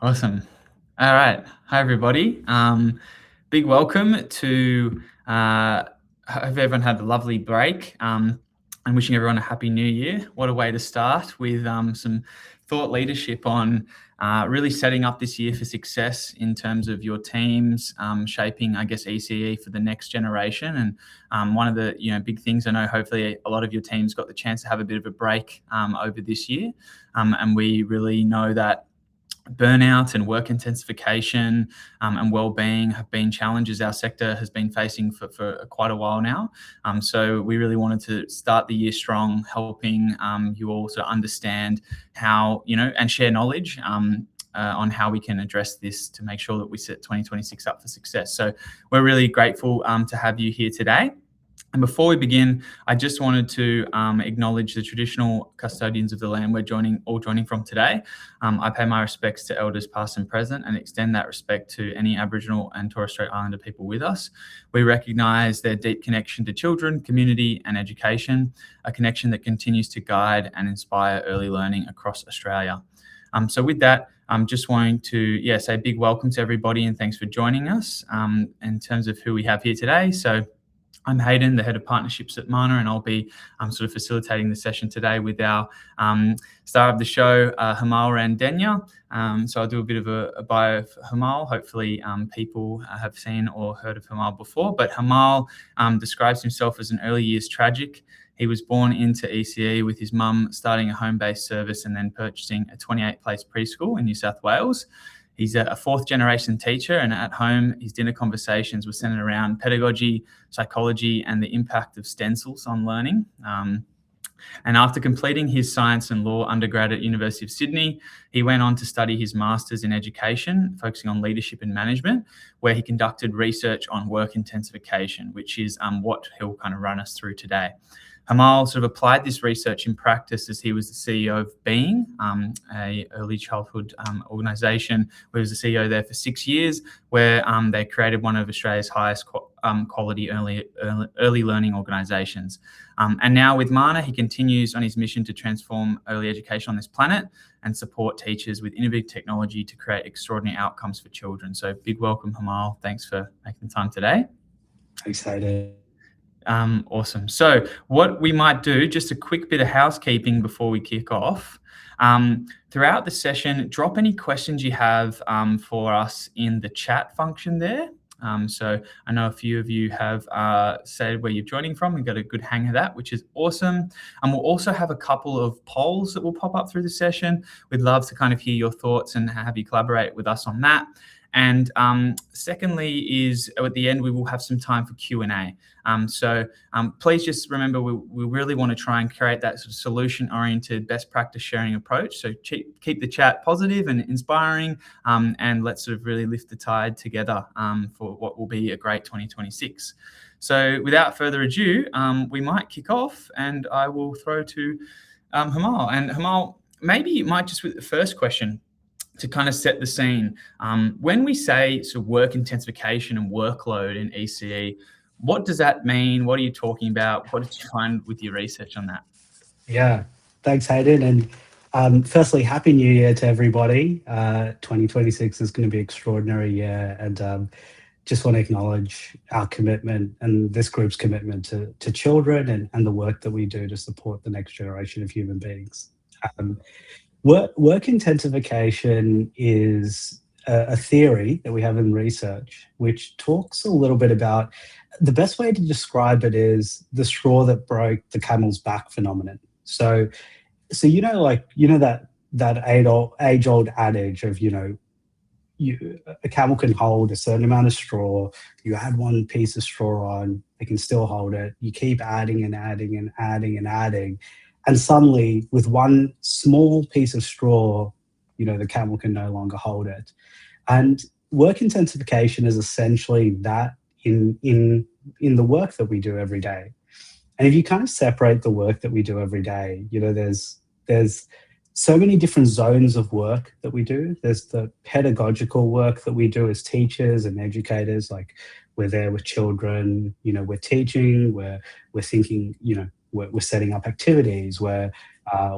Awesome. All right. Hi, everybody. Big welcome to, hope everyone had a lovely break, and wishing everyone a happy new year. What a way to start with some thought leadership on really setting up this year for success in terms of your teams, shaping, I guess, ECE for the next generation. And one of the big things, I know hopefully a lot of your teams got the chance to have a bit of a break over this year. And we really know that burnout and work intensification and well-being have been challenges our sector has been facing for quite a while now. So we really wanted to start the year strong, helping you all to understand how, and share knowledge on how we can address this to make sure that we set 2026 up for success. So we're really grateful to have you here today. And before we begin, I just wanted to acknowledge the traditional custodians of the land we're all joining from today. I pay my respects to elders past and present and extend that respect to any Aboriginal and Torres Strait Islander people with us. We recognise their deep connection to children, community and education, a connection that continues to guide and inspire early learning across Australia. So with that, I'm just wanting to say a big welcome to everybody and thanks for joining us in terms of who we have here today. So I'm Hayden, the Head of Partnerships at Mana, and I'll be sort of facilitating the session today with our star of the show, Himal Randeniya. So I'll do a bit of a bio of Himal. Hopefully people have seen or heard of Himal before, but Himal describes himself as an early years tragic. He was born into ECE with his mum starting a home-based service and then purchasing a 28-place preschool in New South Wales. He's a fourth-generation teacher, and at home, his dinner conversations were centered around pedagogy, psychology, and the impact of stencils on learning. And after completing his science and law undergrad at University of Sydney, he went on to study his master's in education, focusing on leadership and management, where he conducted research on work intensification, which is what he'll kind of run us through today. Himal sort of applied this research in practice as he was the CEO of Being, a early childhood organisation, where he was the CEO there for 6 years, where they created one of Australia's highest quality early learning organisations. And now with Mana, he continues on his mission to transform early education on this planet and support teachers with innovative technology to create extraordinary outcomes for children. So big welcome, Himal. Thanks for making the time today. Excited. Awesome. So what we might do, just a quick bit of housekeeping before we kick off. Throughout the session, drop any questions you have for us in the chat function there. So I know a few of you have said where you're joining from. We've got a good hang of that, which is awesome. And we'll also have a couple of polls that will pop up through the session. We'd love to kind of hear your thoughts and have you collaborate with us on that. And secondly is at the end, we will have some time for Q&A. So please just remember, we really want to try and create that sort of solution-oriented best practice sharing approach. So keep the chat positive and inspiring, and let's sort of really lift the tide together for what will be a great 2026. So without further ado, we might kick off and I will throw to Himal. And Himal, maybe you might just with the first question, to kind of set the scene. When we say sort of work intensification and workload in ECE, what does that mean? What are you talking about? What did you find with your research on that? Yeah, thanks, Hayden. And firstly, Happy New Year to everybody. 2026 is going to be an extraordinary year. And just want to acknowledge our commitment and this group's commitment to children and the work that we do to support the next generation of human beings. Work intensification is a theory that we have in research, which talks a little bit about the best way to describe it is the straw that broke the camel's back phenomenon. So that age-old adage of a camel can hold a certain amount of straw. You add one piece of straw on, it can still hold it. You keep adding and adding and adding and adding. And suddenly, with one small piece of straw, the camel can no longer hold it. And work intensification is essentially that in the work that we do every day. And if you kind of separate the work that we do every day, there's so many different zones of work that we do. There's the pedagogical work that we do as teachers and educators, like we're there with children, we're teaching, we're thinking, we're setting up activities, we're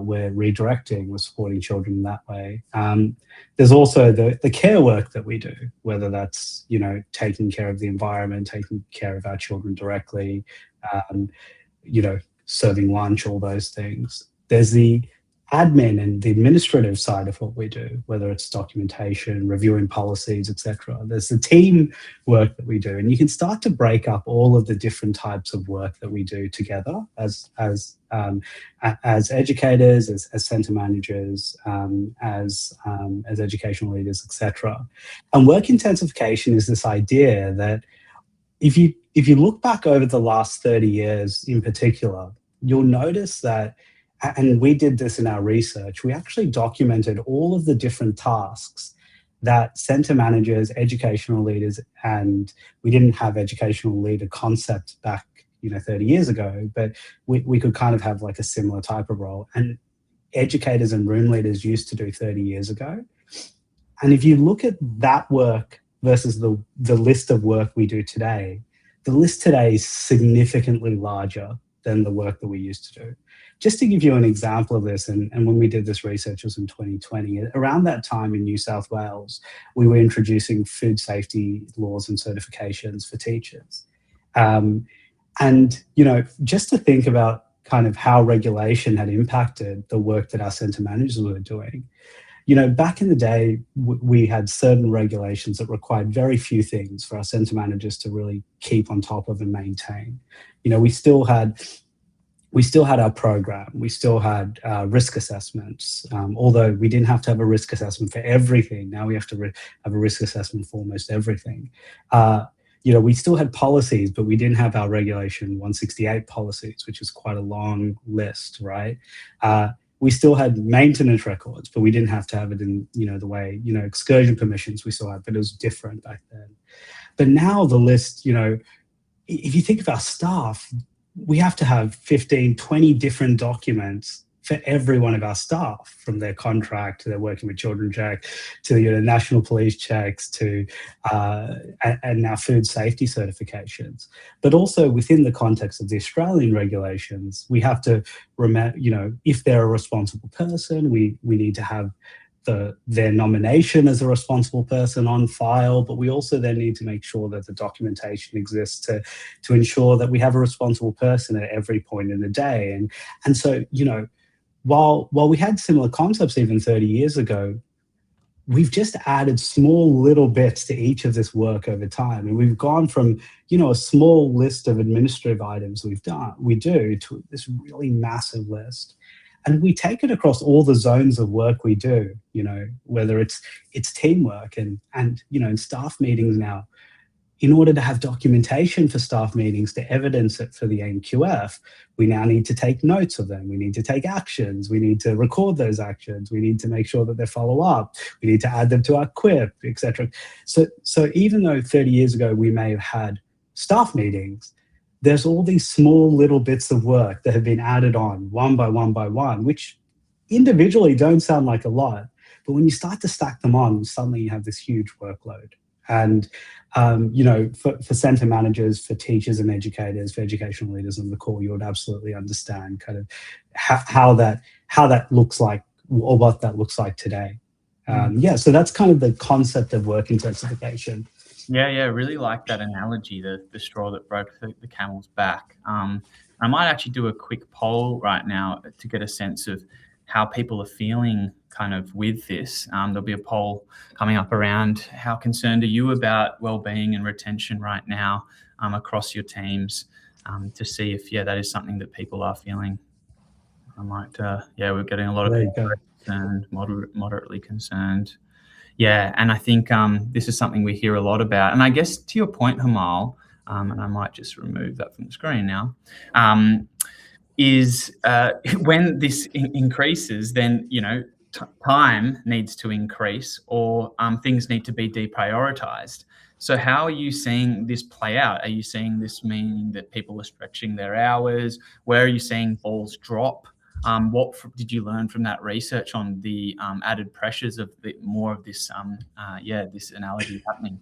we're redirecting, we're supporting children that way. There's also the care work that we do, whether that's, taking care of the environment, taking care of our children directly, um, serving lunch, all those things. There's the admin and the administrative side of what we do, whether it's documentation, reviewing policies, etc. There's the team work that we do, and you can start to break up all of the different types of work that we do together as educators, as centre managers, as educational leaders, etc. And work intensification is this idea that if you look back over the last 30 years in particular, you'll notice that, and we did this in our research, we actually documented all of the different tasks that centre managers, educational leaders, and we didn't have educational leader concept back 30 years ago, but we could kind of have like a similar type of role. And educators and room leaders used to do 30 years ago. And if you look at that work versus the list of work we do today, the list today is significantly larger than the work that we used to do. Just to give you an example of this, and when we did this research, it was in 2020, around that time in New South Wales, we were introducing food safety laws and certifications for teachers. And, just to think about kind of how regulation had impacted the work that our centre managers were doing. Back in the day, we had certain regulations that required very few things for our centre managers to really keep on top of and maintain. We still had our program, we still had risk assessments, although we didn't have to have a risk assessment for everything. Now we have to have a risk assessment for almost everything. We still had policies, but we didn't have our regulation 168 policies, which is quite a long list, right? We still had maintenance records, but we didn't have to have it in, the way, excursion permissions we still had, but it was different back then. But now the list, if you think of our staff, we have to have 15, 20 different documents for every one of our staff, from their contract to their working with children check to national police checks to and now food safety certifications. But also within the context of the Australian regulations, we have to remember, if they're a responsible person, we need to have their nomination as a responsible person on file, but we also then need to make sure that the documentation exists to ensure that we have a responsible person at every point in the day. And so, while we had similar concepts even 30 years ago, we've just added small little bits to each of this work over time. And we've gone from, a small list of administrative items we do to this really massive list. And we take it across all the zones of work we do, whether it's teamwork and in staff meetings now. In order to have documentation for staff meetings to evidence it for the NQF, we now need to take notes of them. We need to take actions. We need to record those actions. We need to make sure that they follow up. We need to add them to our QUIP, etc. So even though 30 years ago we may have had staff meetings, there's all these small little bits of work that have been added on one by one, which individually don't sound like a lot. But when you start to stack them on, suddenly you have this huge workload. And, for centre managers, for teachers and educators, for educational leaders on the call, you would absolutely understand kind of how that looks like, or what that looks like today. So that's kind of the concept of work intensification. Yeah, really like that analogy, the straw that broke the camel's back. I might actually do a quick poll right now to get a sense of how people are feeling kind of with this. There'll be a poll coming up around how concerned are you about wellbeing and retention right now across your teams, to see if, that is something that people are feeling. I might, we're getting a lot of people concerned, moderately concerned. Yeah, and I think this is something we hear a lot about. And I guess to your point, Himal, and I might just remove that from the screen now, is when this increases, then, time needs to increase, or things need to be deprioritized. So how are you seeing this play out? Are you seeing this meaning that people are stretching their hours? Where are you seeing balls drop? What did you learn from that research on the added pressures of more of this, this analogy happening?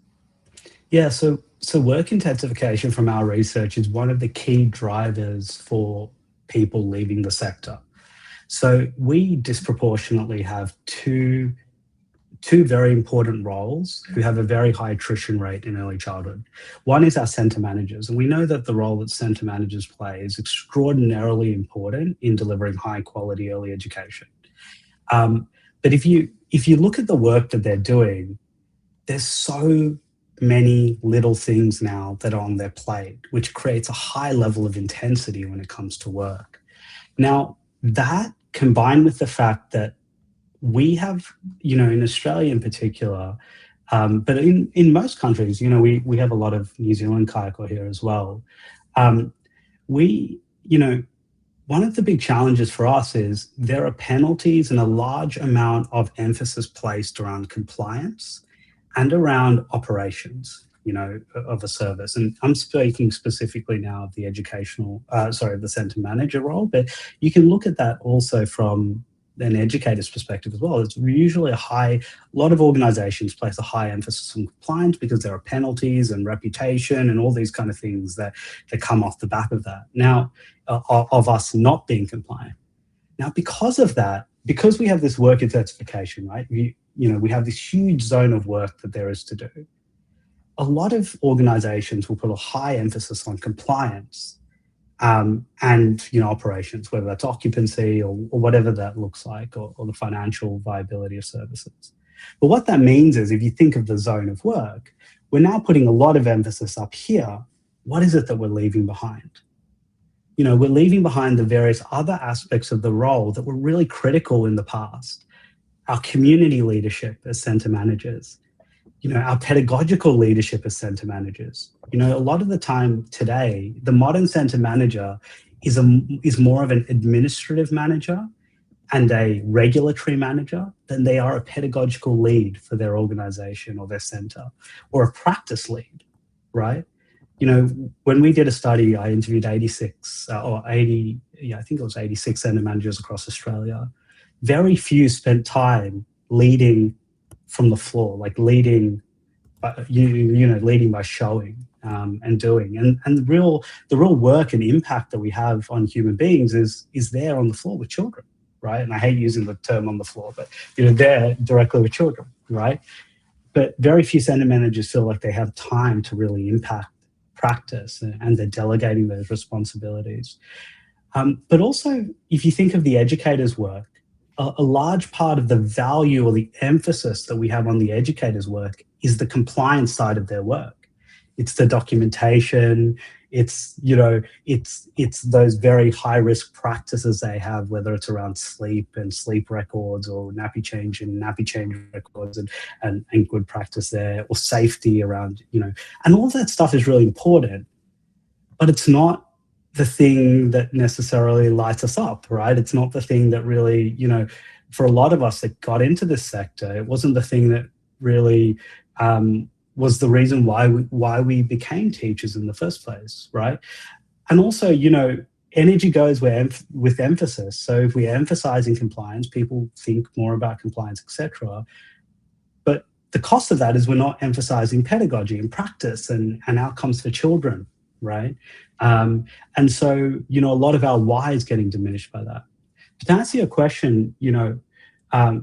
Yeah, so work intensification from our research is one of the key drivers for people leaving the sector. So we disproportionately have two very important roles who have a very high attrition rate in early childhood. One is our centre managers, and we know that the role that centre managers play is extraordinarily important in delivering high quality early education. But if you look at the work that they're doing, there's so many little things now that are on their plate, which creates a high level of intensity when it comes to work. Now, that combined with the fact that we have, in Australia in particular, but in most countries, we have a lot of New Zealand kayak here as well. We, one of the big challenges for us is there are penalties and a large amount of emphasis placed around compliance and around operations, of a service. And I'm speaking specifically now of the the centre manager role, but you can look at that also from an educator's perspective as well. It's usually a lot of organizations place a high emphasis on compliance because there are penalties and reputation and all these kind of things that come off the back of that. Now, of us not being compliant. Now, because of that, because we have this work intensification, right? We have this huge zone of work that there is to do. A lot of organizations will put a high emphasis on compliance and operations, whether that's occupancy or whatever that looks like, or the financial viability of services. But what that means is, if you think of the zone of work, we're now putting a lot of emphasis up here. What is it that we're leaving behind? We're leaving behind the various other aspects of the role that were really critical in the past. Our community leadership as centre managers, our pedagogical leadership as centre managers. A lot of the time today, the modern centre manager is more of an administrative manager and a regulatory manager than they are a pedagogical lead for their organisation or their centre, or a practice lead, right? When we did a study, I interviewed 86 or 80, I think it was 86 centre managers across Australia. Very few spent time leading from the floor, like leading by showing and doing. And the real work and impact that we have on human beings is there on the floor with children, right? And I hate using the term on the floor, but there directly with children, right? But very few centre managers feel like they have time to really impact practice, and they're delegating those responsibilities. But also, if you think of the educator's work, a large part of the value or the emphasis that we have on the educator's work is the compliance side of their work. It's the documentation, it's those very high risk practices they have, whether it's around sleep and sleep records, or nappy change and nappy change records, and good practice there, or safety around, and all that stuff is really important, but it's not the thing that necessarily lights us up, right? It's not the thing that really, for a lot of us that got into this sector, it wasn't the thing that really was the reason why we became teachers in the first place, right? And also, energy goes with emphasis. So if we're emphasizing compliance, people think more about compliance, etc. But the cost of that is we're not emphasizing pedagogy and practice and outcomes for children, right? And so, a lot of our why is getting diminished by that. But to answer your question,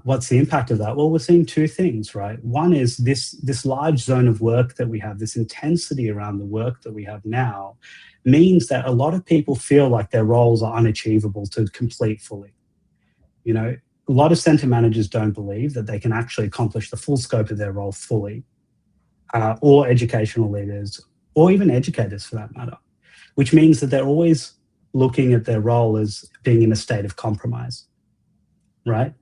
what's the impact of that? Well, we're seeing two things, right? One is this large zone of work that we have, this intensity around the work that we have now, means that a lot of people feel like their roles are unachievable to complete fully. A lot of centre managers don't believe that they can actually accomplish the full scope of their role fully, or educational leaders, or even educators for that matter, which means that they're always looking at their role as being in a state of compromise, right?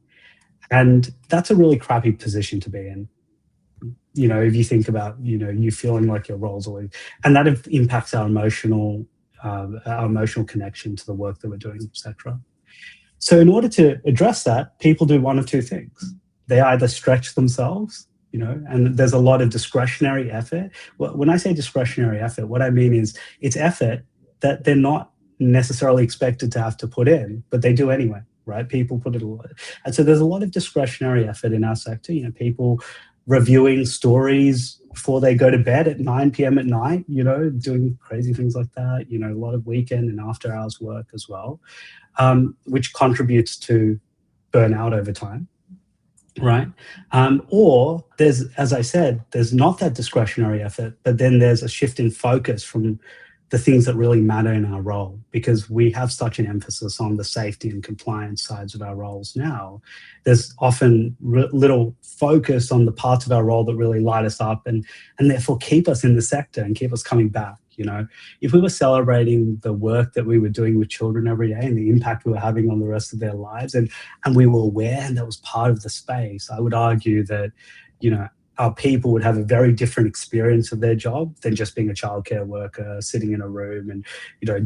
And that's a really crappy position to be in. If you think about, you feeling like your role's always, and that impacts our emotional connection to the work that we're doing, etc. So in order to address that, people do one of two things. They either stretch themselves, and there's a lot of discretionary effort. When I say discretionary effort, what I mean is it's effort that they're not necessarily expected to have to put in, but they do anyway, right? People put it a lot. And so there's a lot of discretionary effort in our sector. People reviewing stories before they go to bed at 9 p.m. at night, doing crazy things like that, a lot of weekend and after hours work as well, which contributes to burnout over time. Right. Or there's, as I said, there's not that discretionary effort, but then there's a shift in focus from the things that really matter in our role, because we have such an emphasis on the safety and compliance sides of our roles now. There's often little focus on the parts of our role that really light us up and therefore keep us in the sector and keep us coming back. If we were celebrating the work that we were doing with children every day and the impact we were having on the rest of their lives, and we were aware and that was part of the space, I would argue that, our people would have a very different experience of their job than just being a childcare worker, sitting in a room and,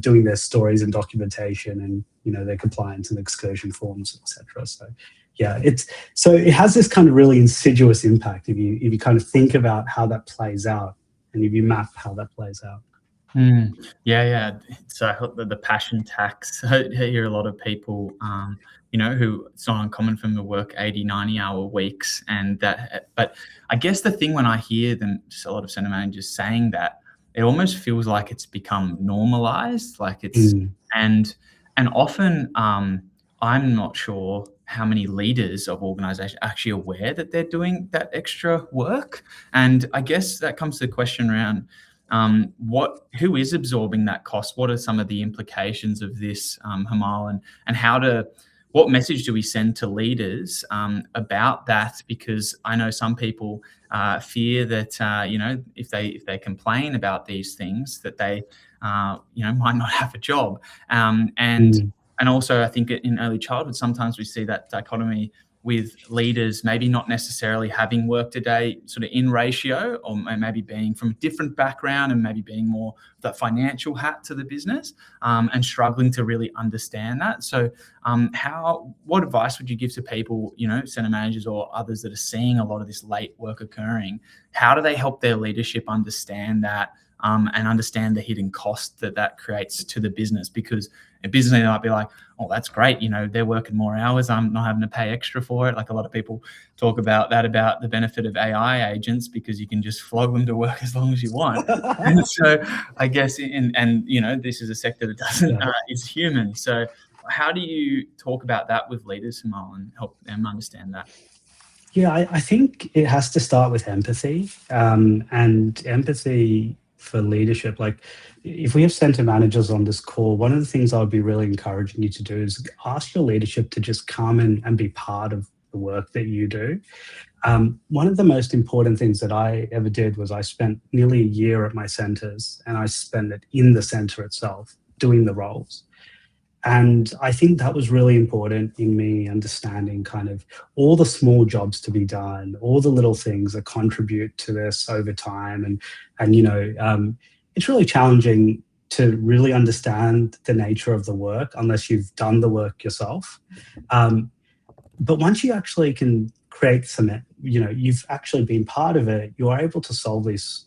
doing their stories and documentation and, their compliance and excursion forms, etc. So, yeah, it has this kind of really insidious impact if you kind of think about how that plays out and if you map how that plays out. Yeah. So the passion tax, I hear a lot of people, who it's not uncommon for them to work 80, 90-hour weeks. But I guess the thing when I hear them, just a lot of center managers saying that, it almost feels like it's become normalized, and often I'm not sure how many leaders of organizations are actually aware that they're doing that extra work. And I guess that comes to the question around, who is absorbing that cost? What are some of the implications of this, Himal, and what message do we send to leaders about that? Because I know some people fear that if they complain about these things, that they might not have a job. And also, I think in early childhood, sometimes we see that dichotomy with leaders maybe not necessarily having worked a day sort of in ratio, or maybe being from a different background and maybe being more that financial hat to the business, and struggling to really understand that. So what advice would you give to people, center managers or others that are seeing a lot of this late work occurring? How do they help their leadership understand that, and understand the hidden cost that creates to the business? Because a business leader might be like, oh, that's great. They're working more hours. I'm not having to pay extra for it. Like a lot of people talk about the benefit of AI agents, because you can just flog them to work as long as you want. And so I guess, this is a sector that doesn't, is human. So how do you talk about that with leaders, Himal, and help them understand that? Yeah, I think it has to start with empathy, and empathy for leadership. Like, if we have center managers on this call, one of the things I would be really encouraging you to do is ask your leadership to just come and be part of the work that you do. One of the most important things that I ever did was I spent nearly a year at my centers, and I spent it in the center itself doing the roles. And I think that was really important in me understanding kind of all the small jobs to be done, all the little things that contribute to this over time. And it's really challenging to really understand the nature of the work unless you've done the work yourself. But once you actually can create some, you've actually been part of it, you're able to solve these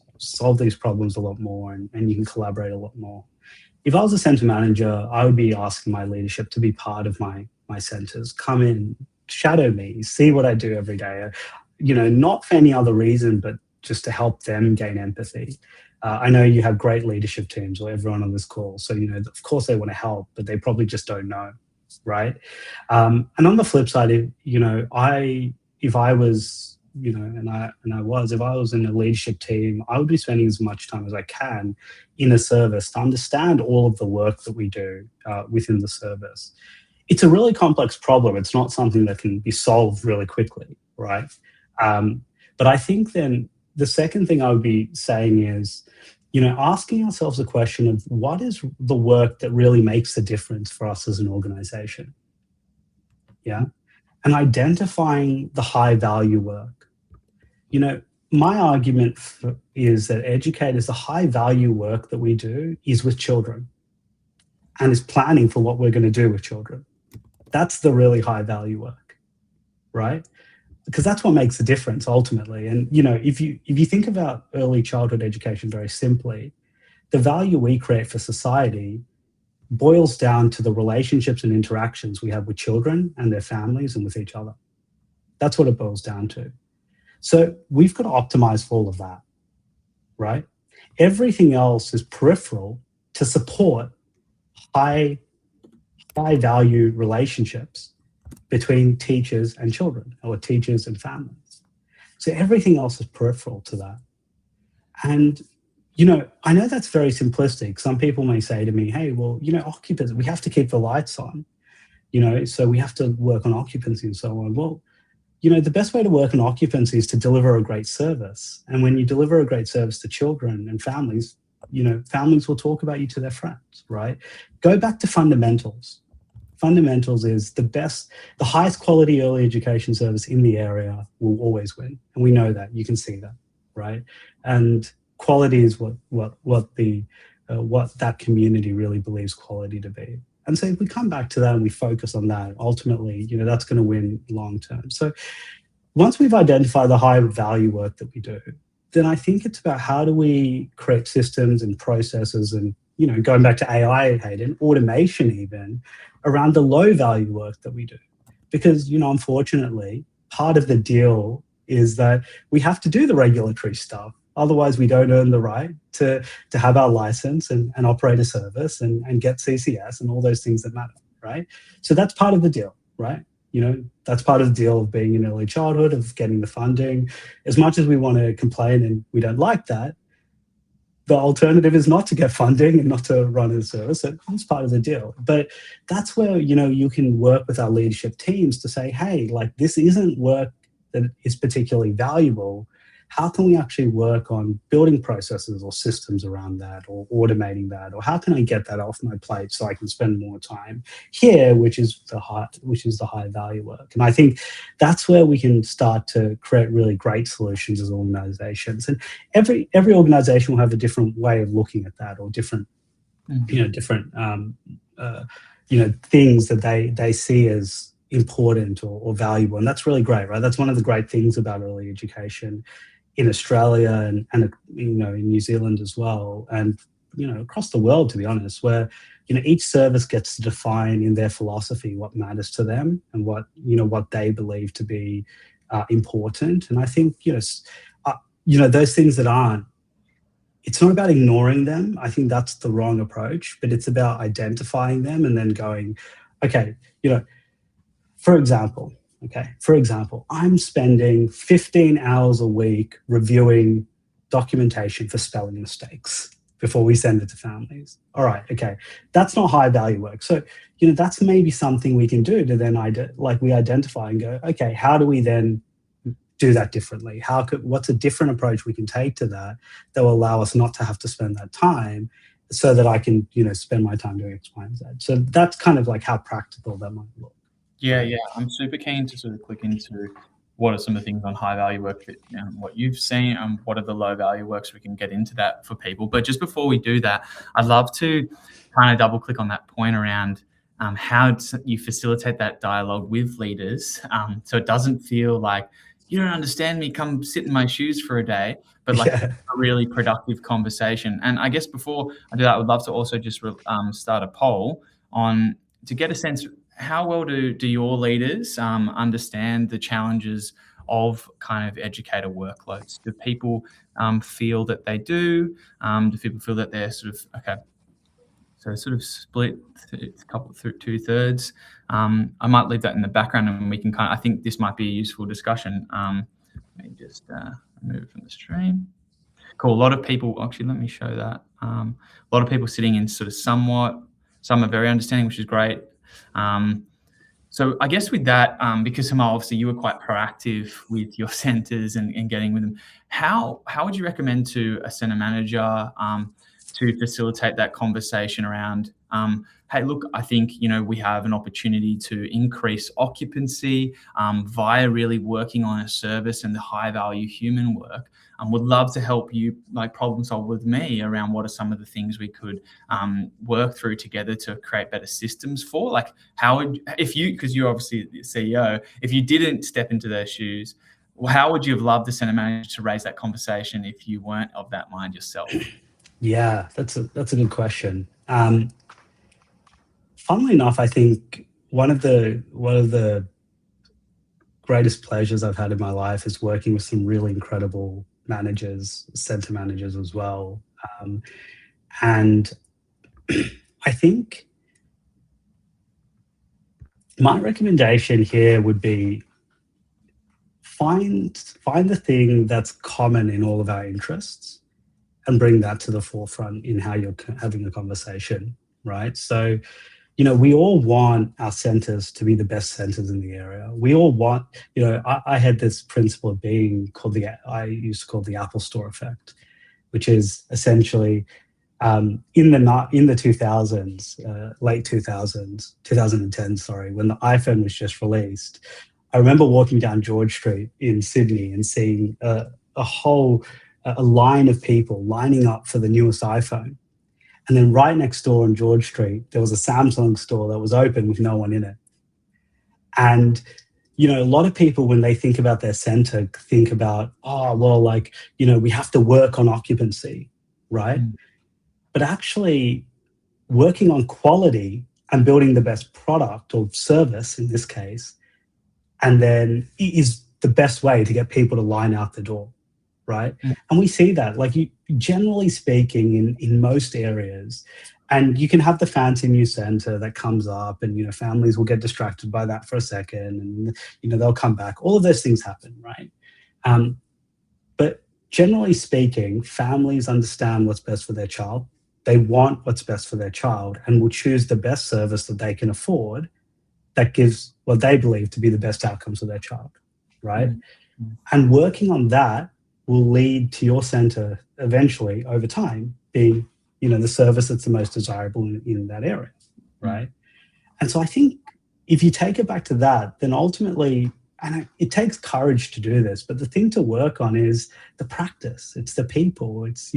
problems a lot more, and you can collaborate a lot more. If I was a center manager, I would be asking my leadership to be part of my centers, come in, shadow me, see what I do every day, not for any other reason, but just to help them gain empathy. I know you have great leadership teams, or everyone on this call. So, of course they want to help, but they probably just don't know, right? And on the flip side, if I was in a leadership team, I would be spending as much time as I can in a service to understand all of the work that we do within the service. It's a really complex problem. It's not something that can be solved really quickly, right? But I think then the second thing I would be saying is, asking ourselves a question of what is the work that really makes a difference for us as an organization? Yeah. And identifying the high value work. My argument is that educators, the high value work that we do is with children and is planning for what we're going to do with children. That's the really high value work, right? Because that's what makes the difference ultimately. And, if you think about early childhood education very simply, the value we create for society boils down to the relationships and interactions we have with children and their families and with each other. That's what it boils down to. So we've got to optimize for all of that, right? Everything else is peripheral to support high value relationships between teachers and children, or teachers and families. So everything else is peripheral to that. And, I know that's very simplistic. Some people may say to me, hey, well, occupancy, we have to keep the lights on, so we have to work on occupancy and so on. Well, the best way to work on occupancy is to deliver a great service. And when you deliver a great service to children and families, families will talk about you to their friends, right? Go back to fundamentals. Fundamentals is the highest quality early education service in the area will always win. And we know that, you can see that, right? And quality is what that community really believes quality to be. And so if we come back to that and we focus on that, ultimately, that's going to win long term. So once we've identified the high value work that we do, then I think it's about how do we create systems and processes and, going back to AI, Hayden, automation even, around the low value work that we do. Because, unfortunately, part of the deal is that we have to do the regulatory stuff. Otherwise, we don't earn the right to have our license and operate a service and get CCS and all those things that matter, right? So that's part of the deal, right? That's part of the deal of being in early childhood, of getting the funding. As much as we want to complain and we don't like that, the alternative is not to get funding and not to run a service. So that's part of the deal. But that's where, you can work with our leadership teams to say, hey, like, this isn't work that is particularly valuable. How can we actually work on building processes or systems around that, or automating that, or how can I get that off my plate so I can spend more time here, which is the high value work. And I think that's where we can start to create really great solutions as organizations. And every organization will have a different way of looking at that, or different things that they see as important or valuable. And that's really great, right? That's one of the great things about early education in Australia and in New Zealand as well, and across the world, to be honest, where each service gets to define in their philosophy what matters to them and what they believe to be important. And I think those things that aren't, it's not about ignoring them. I think that's the wrong approach, but it's about identifying them and then going, okay, for example, I'm spending 15 hours a week reviewing documentation for spelling mistakes before we send it to families. All right, okay, that's not high value work. So, that's maybe something we can do to then we identify and go, okay, how do we then do that differently? What's a different approach we can take to that will allow us not to have to spend that time, so that I can, spend my time doing X, Y, and Z. So that's kind of like how practical that might look. Yeah. I'm super keen to sort of click into what are some of the things on high value work that what you've seen, and what are the low value works. We can get into that for people. But just before we do that, I'd love to kind of double click on that point around how you facilitate that dialogue with leaders, so it doesn't feel like, you don't understand me, come sit in my shoes for a day, but like a really productive conversation. And I guess before I do that, I would love to also just start a poll on to get a sense, how well do your leaders understand the challenges of kind of educator workloads? Do people feel that they do? Do people feel that they're sort of, okay, so sort of split a couple through 2/3. I might leave that in the background, and we can I think this might be a useful discussion. Let me just remove it from the stream. Cool. A lot of people, actually, let me show that. A lot of people sitting in sort of somewhat, some are very understanding, which is great. So I guess with that, because Himal, obviously you were quite proactive with your centres and getting with them, how would you recommend to a centre manager to facilitate that conversation around, hey, look, I think, we have an opportunity to increase occupancy via really working on a service and the high value human work. Would love to help you problem solve with me around what are some of the things we could work through together to create better systems for. How would, because you're obviously the CEO, if you didn't step into their shoes, how would you have loved the centre manager to raise that conversation if you weren't of that mind yourself? Yeah, that's a good question. Funnily enough, I think one of the greatest pleasures I've had in my life is working with some really incredible managers, center managers as well. And I think my recommendation here would be find the thing that's common in all of our interests and bring that to the forefront in how you're having a conversation, right? So, we all want our centers to be the best centers in the area. We all want, I had this principle of being called I used to call the Apple Store effect, which is essentially in the 2000s, late 2000s, 2010, sorry, when the iPhone was just released. I remember walking down George Street in Sydney and seeing a line of people lining up for the newest iPhone. And then right next door on George Street, there was a Samsung store that was open with no one in it. And, a lot of people, when they think about their center, think about, we have to work on occupancy, right? Mm. But actually, working on quality and building the best product or service in this case, and then is the best way to get people to line out the door, right? Mm. And we see that, generally speaking, in most areas, and you can have the fancy new center that comes up, and families will get distracted by that for a second, and they'll come back. All of those things happen, right? But generally speaking, families understand what's best for their child. They want what's best for their child and will choose the best service that they can afford that gives what they believe to be the best outcomes for their child, right? Mm-hmm. And working on that will lead to your center eventually, over time, being, the service that's the most desirable in that area, right? Mm-hmm. And so I think if you take it back to that, then ultimately, and it takes courage to do this, but the thing to work on is the practice. It's the people. It's,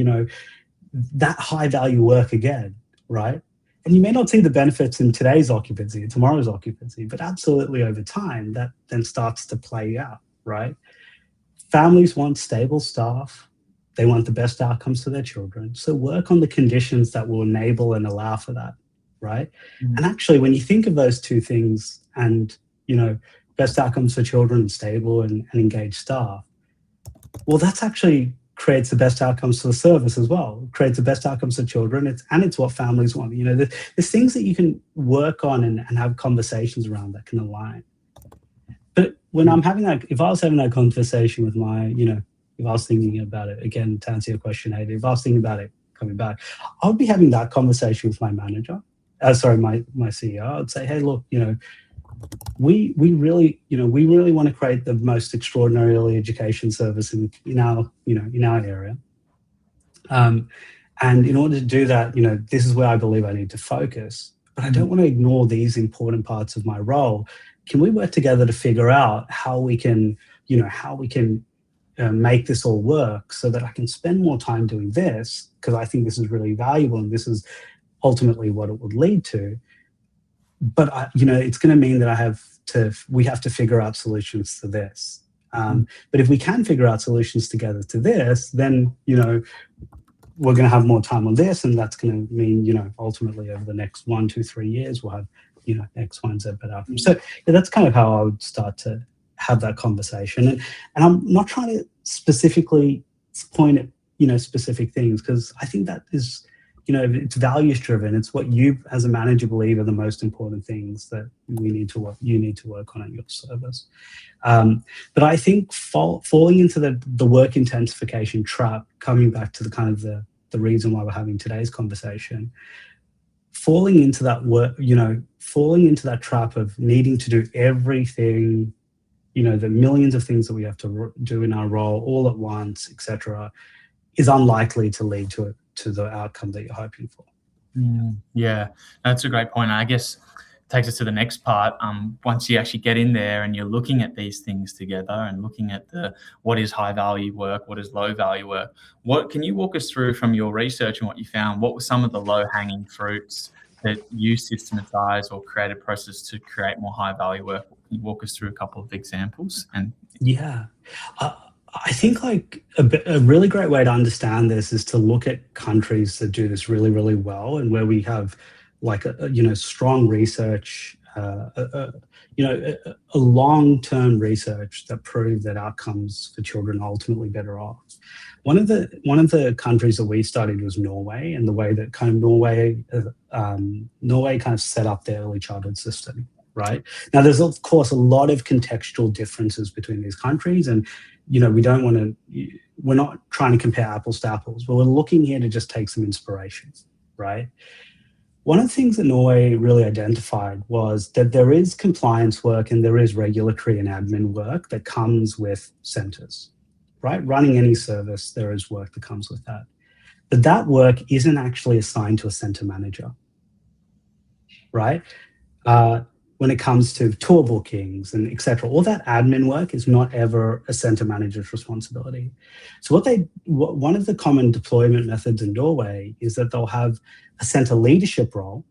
that high value work again, right? And you may not see the benefits in today's occupancy, tomorrow's occupancy, but absolutely over time, that then starts to play out, right? Families want stable staff. They want the best outcomes for their children. So work on the conditions that will enable and allow for that, right? Mm-hmm. And actually, when you think of those two things and, best outcomes for children and stable and engaged staff, well, that's actually creates the best outcomes for the service as well. It creates the best outcomes for children. It's what families want. There's things that you can work on and have conversations around that can align. But when I'm having if I was having that conversation with my, if I was thinking about it, again, to answer your question, Hayden, if I was thinking about it coming back, I would be having that conversation with my manager, my CEO. I'd say, hey, look, we really want to create the most extraordinary early education service in our area. And in order to do that, this is where I believe I need to focus, but I don't want to ignore these important parts of my role. Can we work together to figure out how we can make this all work so that I can spend more time doing this, because I think this is really valuable and this is ultimately what it would lead to. But it's going to mean that we have to figure out solutions to this. But if we can figure out solutions together to this, then we're going to have more time on this, and that's going to mean ultimately over the next 1, 2, 3 years we'll have X, Y, and Z better outcomes. So that's kind of how I would start to have that conversation. And I'm not trying to specifically point at specific things, because I think that is. It's values driven. It's what you as a manager believe are the most important things that you need to work on at your service. But I think falling into the work intensification trap, coming back to the kind of the reason why we're having today's conversation, falling into that trap of needing to do everything, the millions of things that we have to do in our role all at once, etc., is unlikely to lead to the outcome that you're hoping for. Yeah, that's a great point. I guess it takes us to the next part. Once you actually get in there and you're looking at these things together and looking at what is high value work, what is low value work, what can you walk us through from your research and what you found? What were some of the low hanging fruits that you systematized or created processes to create more high value work? Can you walk us through a couple of examples? I think a really great way to understand this is to look at countries that do this really, really well, and where we have strong research a long-term research that proved that outcomes for children are ultimately better off. One of the countries that we studied was Norway, and the way that kind of Norway kind of set up their early childhood system. Right now, there's of course a lot of contextual differences between these countries, and we're not trying to compare apples to apples, but we're looking here to just take some inspiration. Right. One of the things that Norway really identified was that there is compliance work and there is regulatory and admin work that comes with centres, right? Running any service, there is work that comes with that. But that work isn't actually assigned to a centre manager, right? When it comes to tour bookings and etc., all that admin work is not ever a centre manager's responsibility. So one of the common deployment methods in Norway is that they'll have a centre leadership role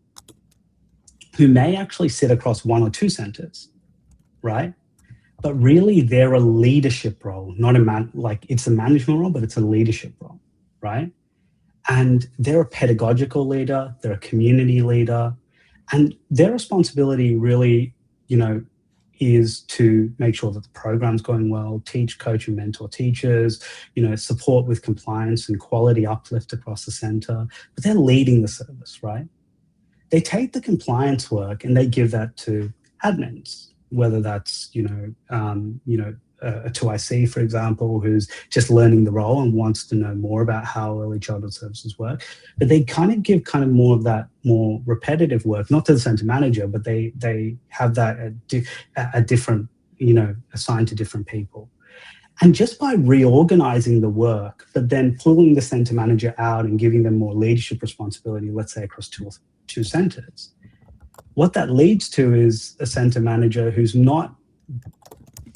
who may actually sit across one or two centres, right? But really they're a leadership role, not it's a management role, but it's a leadership role, right? And they're a pedagogical leader, they're a community leader, and their responsibility really, is to make sure that the program's going well, teach, coach, and mentor teachers, support with compliance and quality uplift across the centre. But they're leading the service, right? They take the compliance work and they give that to admins, whether that's, a 2IC, for example, who's just learning the role and wants to know more about how early childhood services work. But they kind of give more of that more repetitive work, not to the centre manager, but they have that at different, assigned to different people. And just by reorganizing the work, but then pulling the centre manager out and giving them more leadership responsibility, let's say across two centres, what that leads to is a centre manager who's not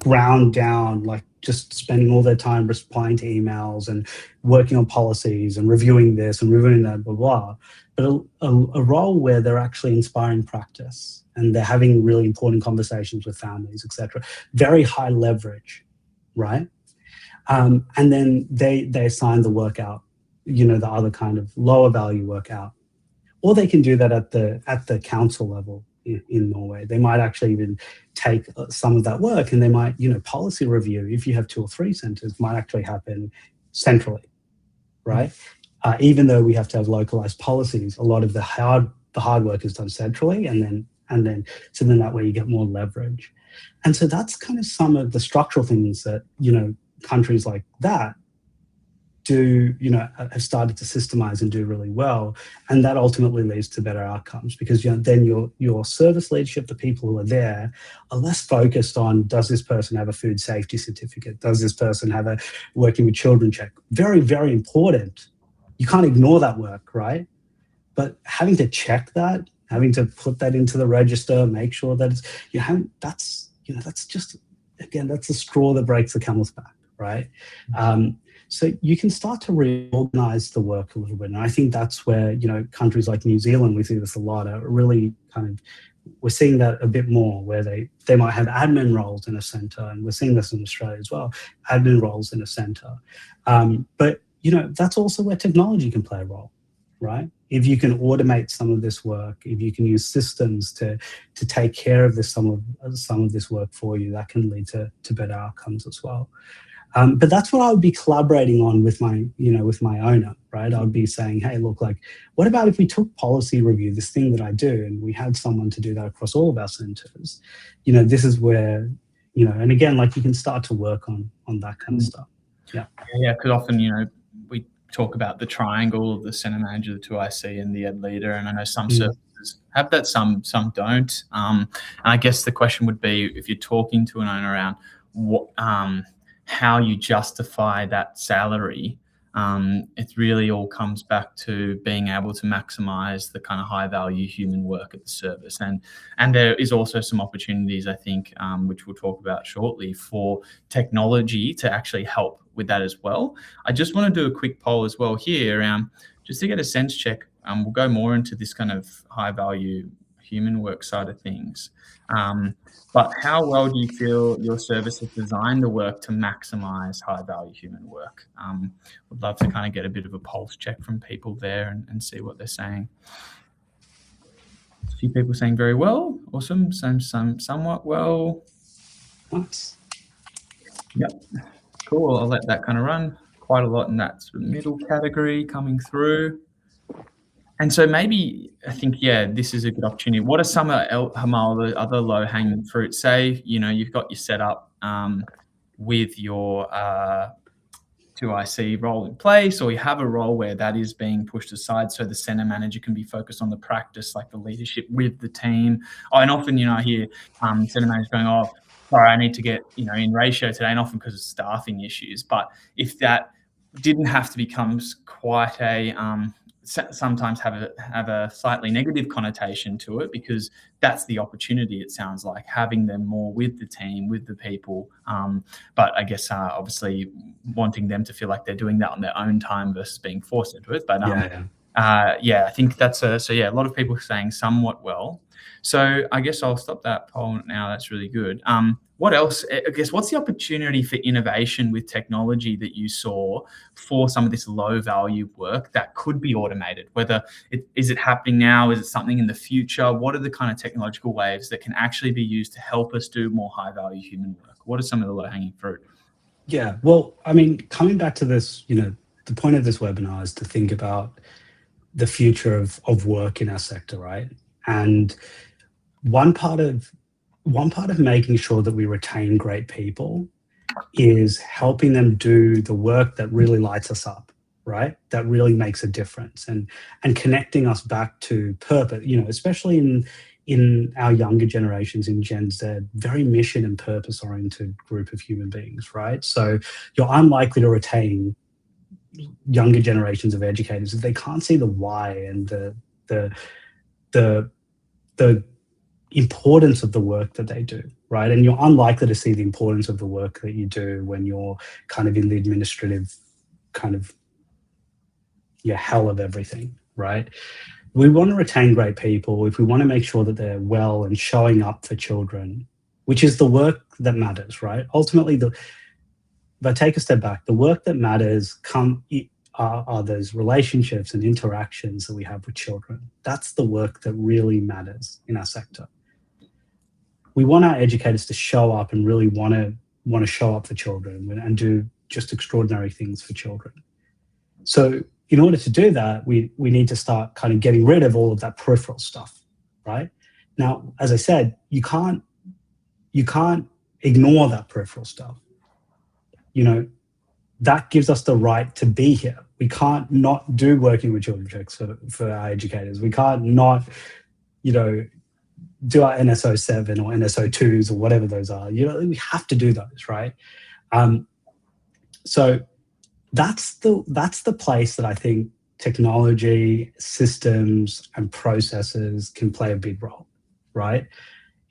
ground down, like just spending all their time replying to emails and working on policies and reviewing this and reviewing that, blah, blah, but a role where they're actually inspiring practice and they're having really important conversations with families, etc. Very high leverage, right? And then they assign the work out, the other kind of lower value work out. Or they can do that at the council level in Norway. They might actually even take some of that work and they might, policy review, if you have 2 or 3 centres, might actually happen centrally, right? Even though we have to have localized policies, a lot of the hard work is done centrally, and then that way you get more leverage. And so that's kind of some of the structural things that, countries like that do, have started to systemize and do really well. And that ultimately leads to better outcomes because then your service leadership, the people who are there, are less focused on, does this person have a food safety certificate? Does this person have a working with children check? Very, very important. You can't ignore that work, right? But having to check that, having to put that into the register, make sure that it's, that's just, again, that's the straw that breaks the camel's back, right? So you can start to reorganize the work a little bit. And I think that's where, countries like New Zealand, we see this a lot, are really we're seeing that a bit more, where they might have admin roles in a centre, and we're seeing this in Australia as well, admin roles in a centre. But, that's also where technology can play a role, right? If you can automate some of this work, if you can use systems to take care of some of this work for you, that can lead to better outcomes as well. But that's what I would be collaborating on with my owner, right? I would be saying, hey, look, what about if we took policy review, this thing that I do, and we had someone to do that across all of our centres? This is where, and again, you can start to work on that kind of stuff. Yeah. Yeah, because often, we talk about the triangle of the centre manager, the 2IC, and the ed leader, and I know some services have that, some don't. And I guess the question would be, if you're talking to an owner around what, how you justify that salary, it really all comes back to being able to maximize the kind of high value human work at the service. And there is also some opportunities, I think, which we'll talk about shortly, for technology to actually help with that as well. I just want to do a quick poll as well here, just to get a sense check. We'll go more into this kind of high value human work side of things. But how well do you feel your service has designed the work to maximize high value human work? Would love to kind of get a bit of a pulse check from people there and see what they're saying. A few people saying very well. Awesome. Somewhat well. Nice. Yep. Cool. I'll let that kind of run. Quite a lot in that sort of middle category coming through. And so maybe I think, yeah, this is a good opportunity. What are some of Himal, the other low-hanging fruit? Say, you've got your setup with your 2IC role in place, or you have a role where that is being pushed aside so the center manager can be focused on the practice, like the leadership with the team. And often, I hear center managers going, oh, sorry, I need to get, in ratio today, and often because of staffing issues. But if that didn't have to become quite a sometimes have a slightly negative connotation to it, because that's the opportunity, it sounds like, having them more with the team, with the people. But I guess obviously wanting them to feel like they're doing that on their own time versus being forced into it. But I think that's a lot of people saying somewhat well. So I guess I'll stop that poll now. That's really good. What else? I guess, what's the opportunity for innovation with technology that you saw for some of this low value work that could be automated? Whether is it happening now? Is it something in the future? What are the kind of technological waves that can actually be used to help us do more high value human work? What are some of the low hanging fruit? Yeah, well, I mean, coming back to this, the point of this webinar is to think about the future of work in our sector, right? And one part of making sure that we retain great people is helping them do the work that really lights us up, right? That really makes a difference, and connecting us back to purpose, especially in our younger generations, in Gen Z, very mission and purpose oriented group of human beings, right? So you're unlikely to retain younger generations of educators if they can't see the why and the importance of the work that they do, right? And you're unlikely to see the importance of the work that you do when you're kind of in the administrative kind of hell of everything, right? We want to retain great people. If we want to make sure that they're well and showing up for children, which is the work that matters, right? Ultimately, if I take a step back, the work that matters are those relationships and interactions that we have with children. That's the work that really matters in our sector. We want our educators to show up and really want to show up for children and do just extraordinary things for children. So in order to do that, we need to start kind of getting rid of all of that peripheral stuff, right? Now, as I said, you can't ignore that peripheral stuff. That gives us the right to be here. We can't not do working with children checks for our educators. We can't not, do our NSO 7 or NSO 2s or whatever those are. We have to do those, right? So that's the place that I think technology, systems, and processes can play a big role, right?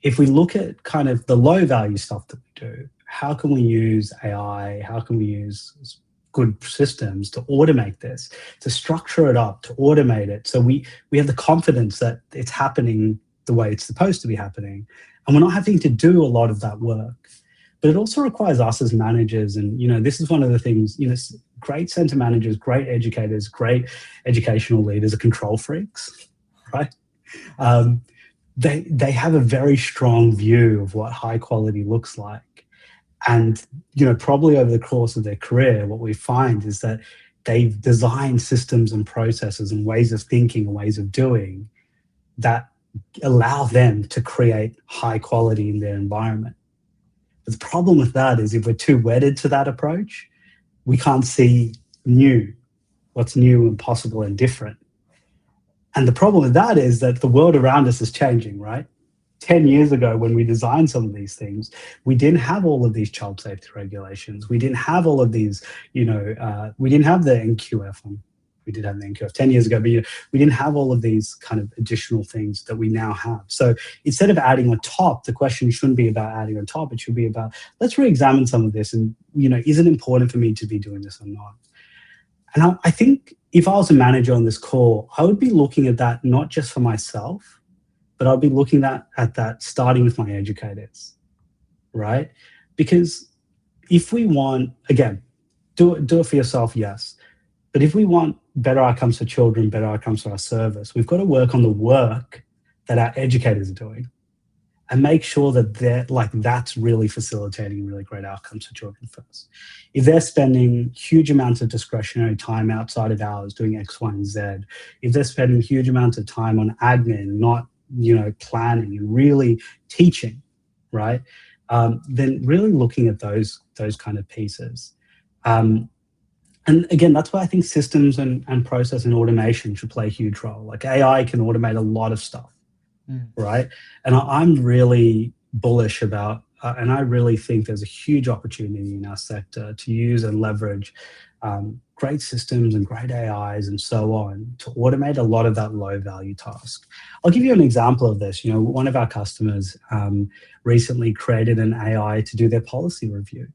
If we look at kind of the low value stuff that we do, how can we use AI? How can we use good systems to automate this, to structure it up, to automate it, so we have the confidence that it's happening the way it's supposed to be happening, and we're not having to do a lot of that work. But it also requires us as managers, and this is one of the things, great center managers, great educators, great educational leaders are control freaks, right? They have a very strong view of what high quality looks like. And, probably over the course of their career, what we find is that they've designed systems and processes and ways of thinking and ways of doing that allow them to create high quality in their environment. But the problem with that is if we're too wedded to that approach, we can't see what's new and possible and different. And the problem with that is that the world around us is changing, right? 10 years ago, when we designed some of these things, we didn't have all of these child safety regulations. We didn't have all of these, we didn't have the NQF. We did have the NQF 10 years ago, but we didn't have all of these kind of additional things that we now have. So instead of adding on top, the question shouldn't be about adding on top. It should be about, let's re-examine some of this, and, is it important for me to be doing this or not? And I think if I was a manager on this call, I would be looking at that not just for myself, but I'll be looking at that starting with my educators, right? Because if we want, again, do it for yourself, yes. But if we want better outcomes for children, better outcomes for our service, we've got to work on the work that our educators are doing, and make sure that that's really facilitating really great outcomes for children first. If they're spending huge amounts of discretionary time outside of hours doing X, Y, and Z, if they're spending huge amounts of time on admin, not planning and really teaching, right? Then really looking at those kind of pieces. And again, that's why I think systems and process and automation should play a huge role. Like AI can automate a lot of stuff. Right. And I'm really bullish about, and I really think there's a huge opportunity in our sector to use and leverage great systems and great AIs and so on to automate a lot of that low value task. I'll give you an example of this. One of our customers recently created an AI to do their policy review.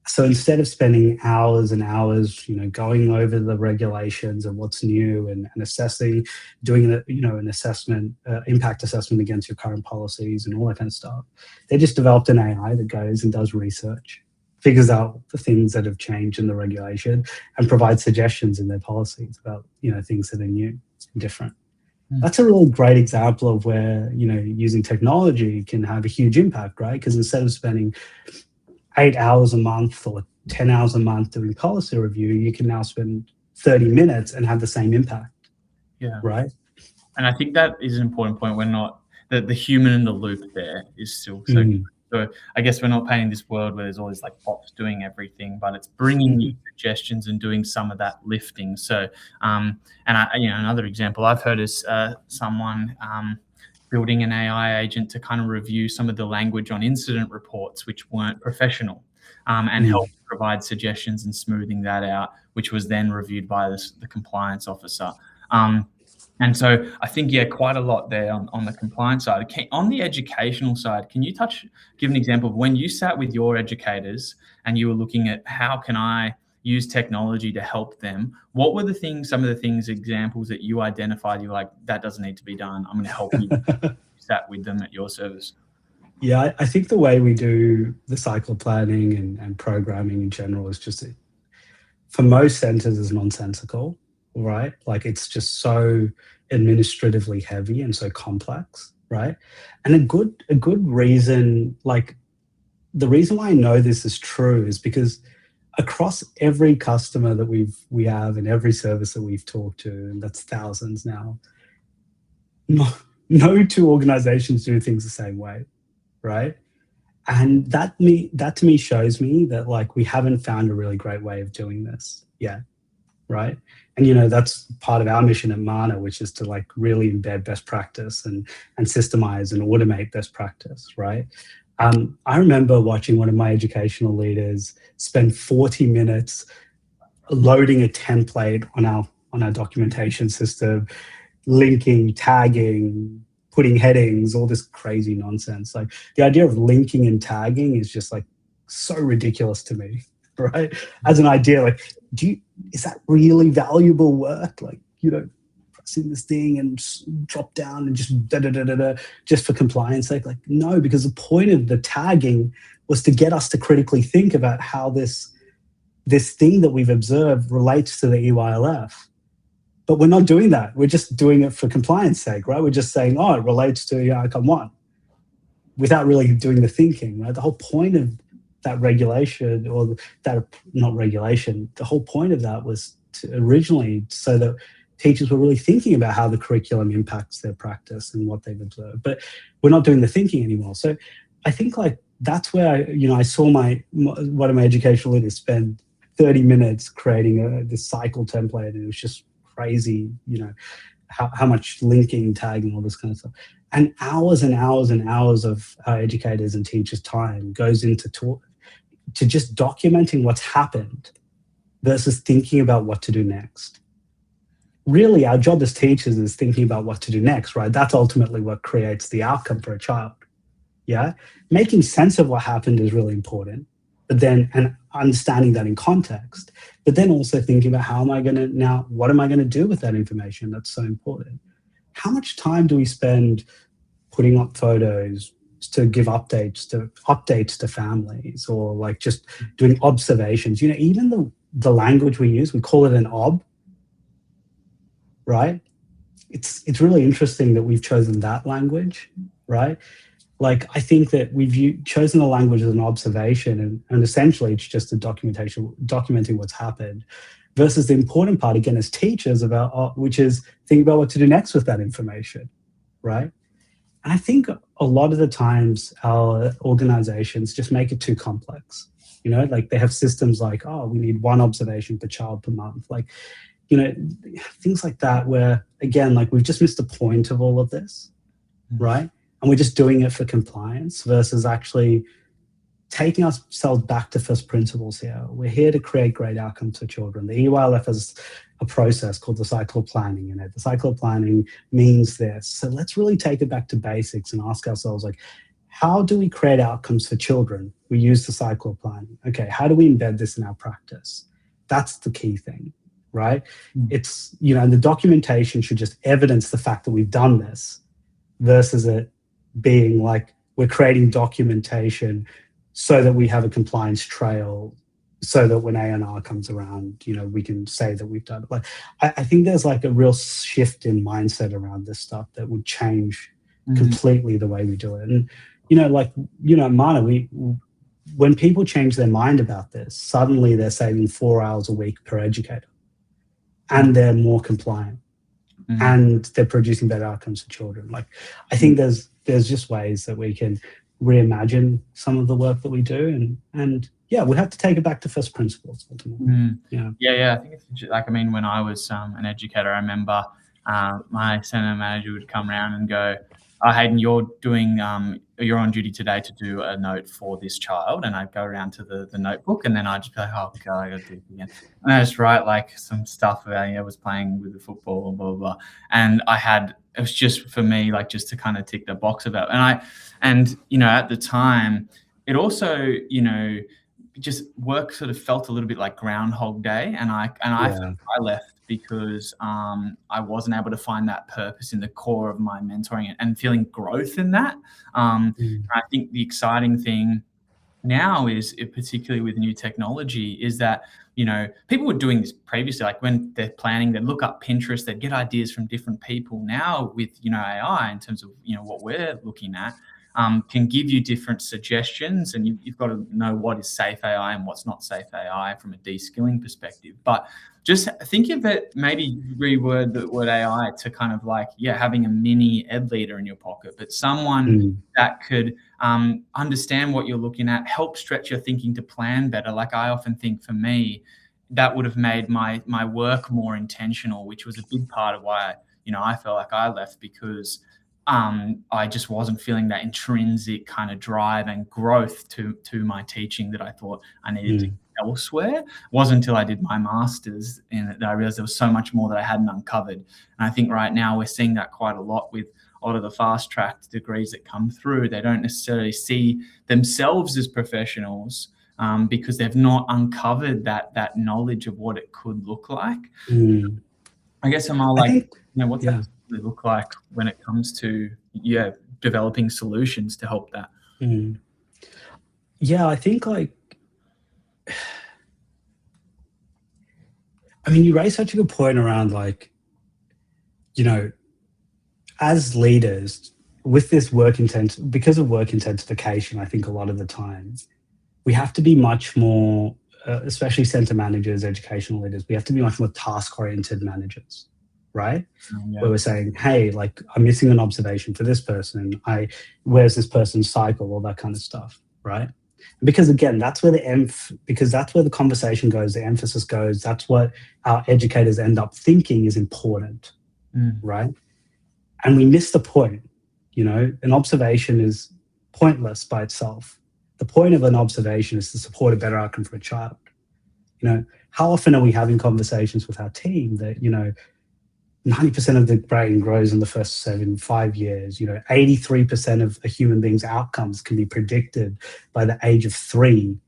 So instead of spending hours and hours, going over the regulations and what's new and assessing, doing an assessment, impact assessment against your current policies and all that kind of stuff, they just developed an AI that goes and does research, figures out the things that have changed in the regulation, and provides suggestions in their policies about things that are new and different. That's a really great example of where using technology can have a huge impact, right? Because instead of spending 8 hours a month or 10 hours a month doing policy review, you can now spend 30 minutes and have the same impact. Yeah. Right. And I think that is an important point. We're not, the human in the loop there is still so good. So I guess we're not painting this world where there's all these like bots doing everything, but it's bringing you suggestions and doing some of that lifting. So, and another example I've heard is someone building an AI agent to kind of review some of the language on incident reports, which weren't professional, and help provide suggestions and smoothing that out, which was then reviewed by the compliance officer. And so I think, quite a lot there on the compliance side. On the educational side, can you give an example of when you sat with your educators and you were looking at how can I use technology to help them? What were some of the things, examples that you identified? You were like, that doesn't need to be done. I'm going to help you. Sat with them at your service. Yeah, I think the way we do the cycle planning and programming in general is just, for most centers, is nonsensical, right? Like it's just so administratively heavy and so complex, right? And a good reason, like the reason why I know this is true is because across every customer that we have and every service that we've talked to, and that's thousands now, no two organizations do things the same way, right? And that to me shows me that like we haven't found a really great way of doing this yet, right? And that's part of our mission at Mana, which is to like really embed best practice and systemize and automate best practice, right? I remember watching one of my educational leaders spend 40 minutes loading a template on our documentation system, linking, tagging, putting headings, all this crazy nonsense. Like the idea of linking and tagging is just like so ridiculous to me, right? As an idea, like, is that really valuable work? Like, pressing this thing and drop down and just just for compliance sake? Like, no, because the point of the tagging was to get us to critically think about how this thing that we've observed relates to the EYLF. But we're not doing that. We're just doing it for compliance sake, right? We're just saying, oh, it relates to outcome 1, without really doing the thinking, right? The whole point of that regulation, or that, not regulation, the whole point of that was originally so that teachers were really thinking about how the curriculum impacts their practice and what they've observed. But we're not doing the thinking anymore. So I think like that's where I saw one of my educational leaders spend 30 minutes creating this cycle template, and it was just crazy, how much linking, tagging, all this kind of stuff. And hours and hours and hours of our educators and teachers' time goes into to just documenting what's happened versus thinking about what to do next. Really, our job as teachers is thinking about what to do next, right? That's ultimately what creates the outcome for a child. Yeah. Making sense of what happened is really important, but then, and understanding that in context, but then also thinking about what am I going to do with that information? That's so important. How much time do we spend putting up photos to give updates to families, or like just doing observations? Even the language we use, we call it an ob, right? it's really interesting that we've chosen that language, right? Like, I think that we've chosen the language as an observation, and essentially it's just a documenting what's happened, versus the important part, again, as teachers, about which is thinking about what to do next with that information, right? And I think a lot of the times our organizations just make it too complex. Like they have systems like, oh, we need one observation per child per month. Like, things like that, where, again, like, we've just missed the point of all of this, right? And we're just doing it for compliance versus actually taking ourselves back to first principles here. We're here to create great outcomes for children. The EYLF has a process called the cycle of planning in it. The cycle of planning means this. So let's really take it back to basics and ask ourselves, like, how do we create outcomes for children? We use the cycle of planning. Okay, how do we embed this in our practice? That's the key thing, right? It's, and the documentation should just evidence the fact that we've done this, versus it being like we're creating documentation so that we have a compliance trail, so that when A&R comes around, we can say that we've done it. Like, I think there's like a real shift in mindset around this stuff that would change completely the way we do it. And, Mana, when people change their mind about this, suddenly they're saving 4 hours a week per educator, and they're more compliant, and they're producing better outcomes for children. Like, I think there's just ways that we can reimagine some of the work that we do, and yeah, we have to take it back to first principles ultimately. Yeah. I think it's like, when I was an educator, I remember my center manager would come around and go, "Oh, Hayden, you're on duty today to do a note for this child," and I'd go around to the notebook, and then I'd just be like, "Oh God, I got to do it again," and I just write like some stuff about I was playing with the football and blah blah blah, and it was just for me, like, just to kind of tick the box about it. And at the time, it also just work sort of felt a little bit like Groundhog Day, and I left because I wasn't able to find that purpose in the core of my mentoring and feeling growth in that. I think the exciting thing now is, particularly with new technology, is that people were doing this previously, like when they're planning, they'd look up Pinterest, they'd get ideas from different people. Now with AI, in terms of what we're looking at, can give you different suggestions, and you've got to know what is safe AI and what's not safe AI from a de-skilling perspective. But just think of it, maybe reword the word AI to kind of like, having a mini ed leader in your pocket, but someone that could understand what you're looking at, help stretch your thinking to plan better. Like, I often think, for me, that would have made my work more intentional, which was a big part of why I felt like I left, because I just wasn't feeling that intrinsic kind of drive and growth to my teaching that I thought I needed to get elsewhere. It wasn't until I did my master's in it that I realized there was so much more that I hadn't uncovered. And I think right now we're seeing that quite a lot with a lot of the fast-tracked degrees that come through. They don't necessarily see themselves as professionals because they've not uncovered that knowledge of what it could look like. I guess I'm all like, what's that look like when it comes to developing solutions to help that? I think, like, you raise such a good point around, like, as leaders with this because of work intensification, I think a lot of the time we have to be much more, especially center managers, educational leaders, we have to be much more task-oriented managers, right? Where we're saying, hey, like, I'm missing an observation for this person. Where's this person's cycle? All that kind of stuff, right? Because again, that's where the conversation goes, the emphasis goes. That's what our educators end up thinking is important, right? And we miss the point. An observation is pointless by itself. The point of an observation is to support a better outcome for a child. How often are we having conversations with our team that 90% of the brain grows in the first 5 years. 83% of a human being's outcomes can be predicted by the age of 3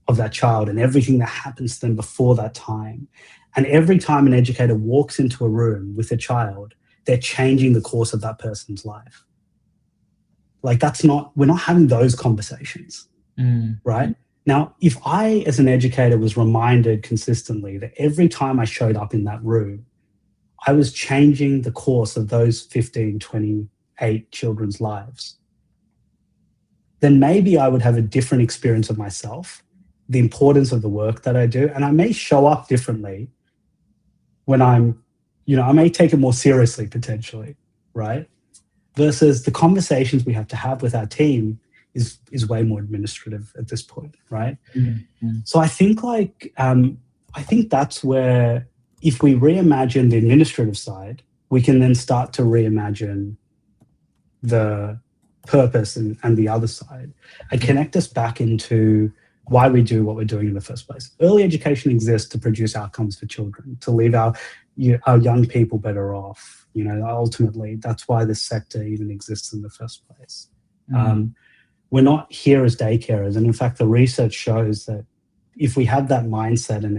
of that child, and everything that happens to them before that time. And every time an educator walks into a room with a child, they're changing the course of that person's life. Like, we're not having those conversations, right? Now, if I, as an educator, was reminded consistently that every time I showed up in that room, I was changing the course of those 15, 28 children's lives, then maybe I would have a different experience of myself, the importance of the work that I do, and I may show up differently when I may take it more seriously potentially, right? Versus the conversations we have to have with our team is way more administrative at this point, right? Mm-hmm. So I think I think that's where, if we reimagine the administrative side, we can then start to reimagine the purpose and the other side, and connect us back into why we do what we're doing in the first place. Early education exists to produce outcomes for children, to leave our young people better off. Ultimately, that's why this sector even exists in the first place. We're not here as day carers, and in fact, the research shows that if we have that mindset and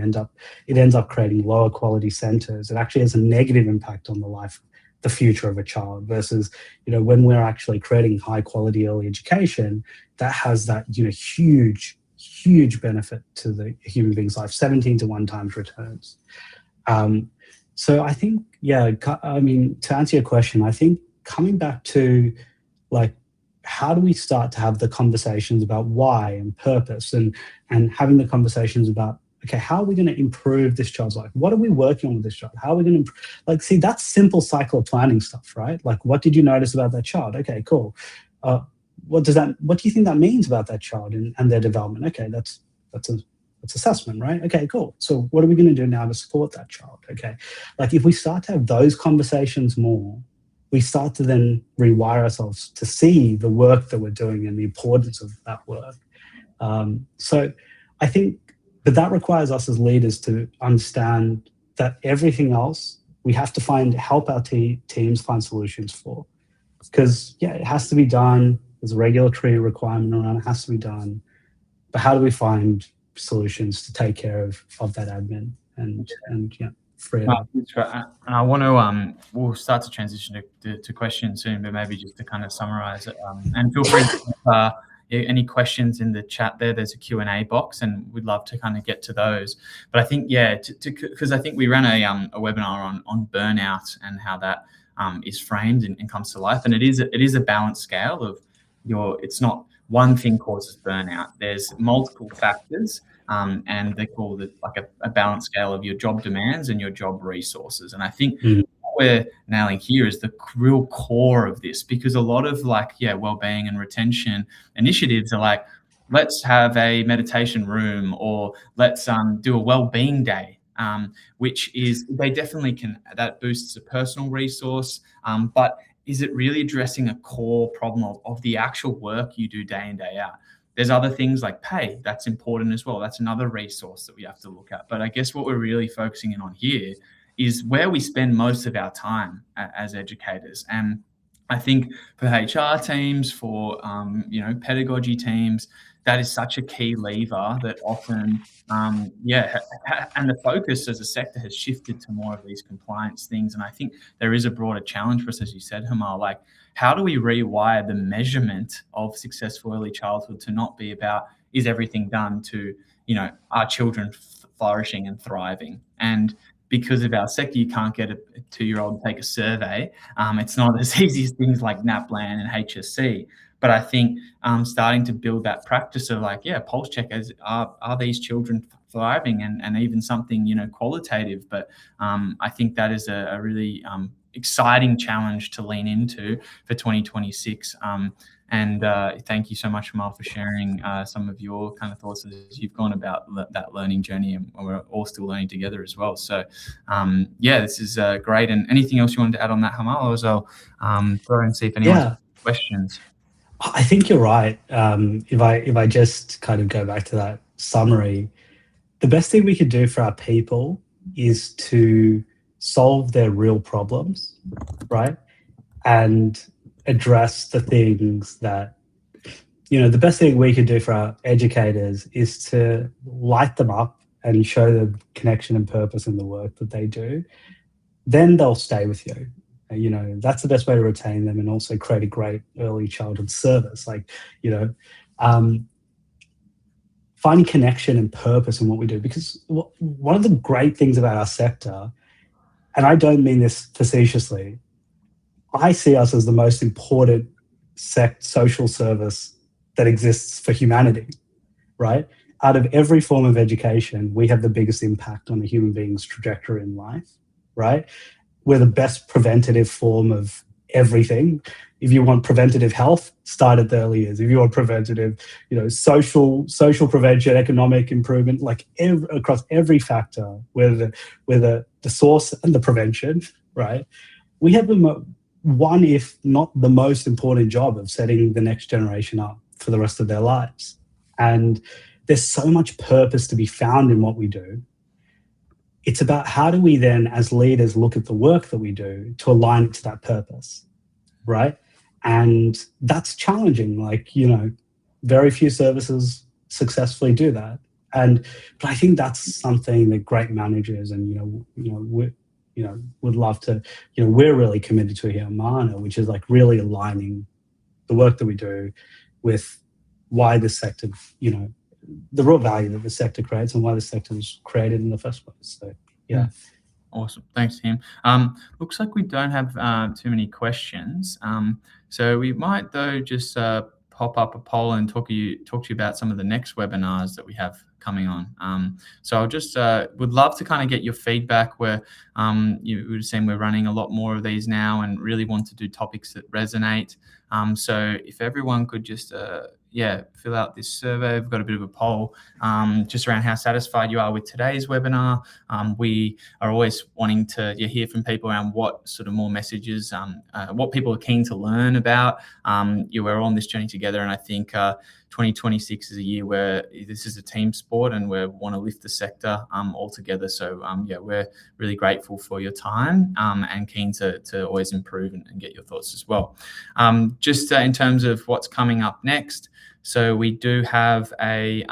it ends up creating lower quality centers, it actually has a negative impact on the future of a child, versus, when we're actually creating high quality early education, that has that, huge benefit to the human being's life, 17 to 1 times returns. So I think, to answer your question, I think coming back to how do we start to have the conversations about why and purpose, and having the conversations about, okay, how are we going to improve this child's life? What are we working on with this child? How are we going to see, that's simple cycle of planning stuff, right? What did you notice about that child? Okay, cool. What do you think that means about that child and their development? Okay, that's assessment, right? Okay, cool. So what are we going to do now to support that child? Okay, if we start to have those conversations more, we start to then rewire ourselves to see the work that we're doing and the importance of that work. So I think, but that requires us as leaders to understand that everything else we have to help our teams find solutions for. Because, it has to be done. There's a regulatory requirement around it. It has to be done. But how do we find solutions to take care of that admin and free it up? And I want to, we'll start to transition to questions soon, but maybe just to kind of summarize it. And feel free to any questions in the chat there. There's a Q&A box, and we'd love to kind of get to those. But I think, because I think we ran a webinar on burnout and how that is framed and comes to life. And it is a balanced scale of it's not one thing causes burnout. There's multiple factors, and they call it a balanced scale of your job demands and your job resources. And I think what we're nailing here is the real core of this, because a lot of well-being and retention initiatives are let's have a meditation room, or let's do a well-being day. Which is, they definitely can, that boosts a personal resource, but is it really addressing a core problem of the actual work you do day in, day out? There's other things like pay, that's important as well. That's another resource that we have to look at. But I guess what we're really focusing in on here is where we spend most of our time as educators. And I think for HR teams, for pedagogy teams, that is such a key lever that often, and the focus as a sector has shifted to more of these compliance things. And I think there is a broader challenge for us, as you said, Himal, how do we rewire the measurement of successful early childhood to not be about, is everything done to, our children flourishing and thriving? And because of our sector, you can't get a 2-year-old to take a survey. It's not as easy as things like NAPLAN and HSC. But I think starting to build that practice of pulse checkers, are these children thriving, and even something, qualitative. But I think that is a really exciting challenge to lean into for 2026. And thank you so much, Himal, for sharing some of your kind of thoughts as you've gone about that learning journey, and we're all still learning together as well. So, this is great. And anything else you wanted to add on that, Himal, or I'll go and see if anyone has questions. I think you're right. If I just kind of go back to that summary, the best thing we could do for our people is to solve their real problems, right? And address the things that, the best thing we could do for our educators is to light them up and show them connection and purpose in the work that they do. Then they'll stay with you. That's the best way to retain them and also create a great early childhood service. Finding connection and purpose in what we do. Because one of the great things about our sector and I don't mean this facetiously, I see us as the most important social service that exists for humanity, right? Out of every form of education, we have the biggest impact on a human being's trajectory in life, right? We're the best preventative form of everything. If you want preventative health, start at the early years. If you want preventative, social prevention, economic improvement, like across every factor, we're the source and the prevention, right? We have one, if not the most important job of setting the next generation up for the rest of their lives. And there's so much purpose to be found in what we do. It's about how do we then, as leaders, look at the work that we do to align it to that purpose, right? And that's challenging. Very few services successfully do that. But I think that's something that great managers and would love to. We're really committed to here at Mana, which is like really aligning the work that we do with why this sector, the real value that the sector creates and why the sector was created in the first place. So, yeah. Awesome. Thanks, Tim. Looks like we don't have too many questions. So we might, though, just pop up a poll and talk to you about some of the next webinars that we have coming on. So I'll just would love to kind of get your feedback where you were saying we're running a lot more of these now and really want to do topics that resonate. So if everyone could just fill out this survey. We've got a bit of a poll just around how satisfied you are with today's webinar. We are always wanting to hear from people around what sort of more messages, what people are keen to learn about. We're all on this journey together, and I think 2026 is a year where this is a team sport and we want to lift the sector all together. So we're really grateful for your time and keen to always improve and get your thoughts as well. Just in terms of what's coming up next, so we do have a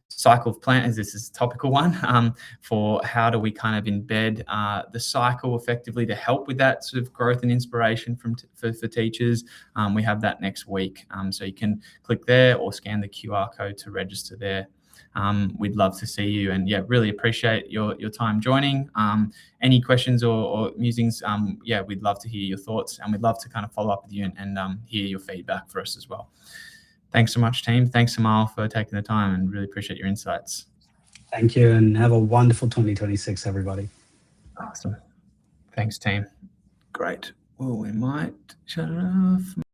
cycle of plans. This is a topical one for how do we kind of embed the cycle effectively to help with that sort of growth and inspiration for teachers. We have that next week. So you can click there or scan the QR code to register there. We'd love to see you, and really appreciate your time joining. Any questions or musings, we'd love to hear your thoughts, and we'd love to kind of follow up with you and hear your feedback for us as well. Thanks so much, team. Thanks, Himal, for taking the time, and really appreciate your insights. Thank you, and have a wonderful 2026, everybody. Awesome. Thanks, team. Great. Well, we might shut it off.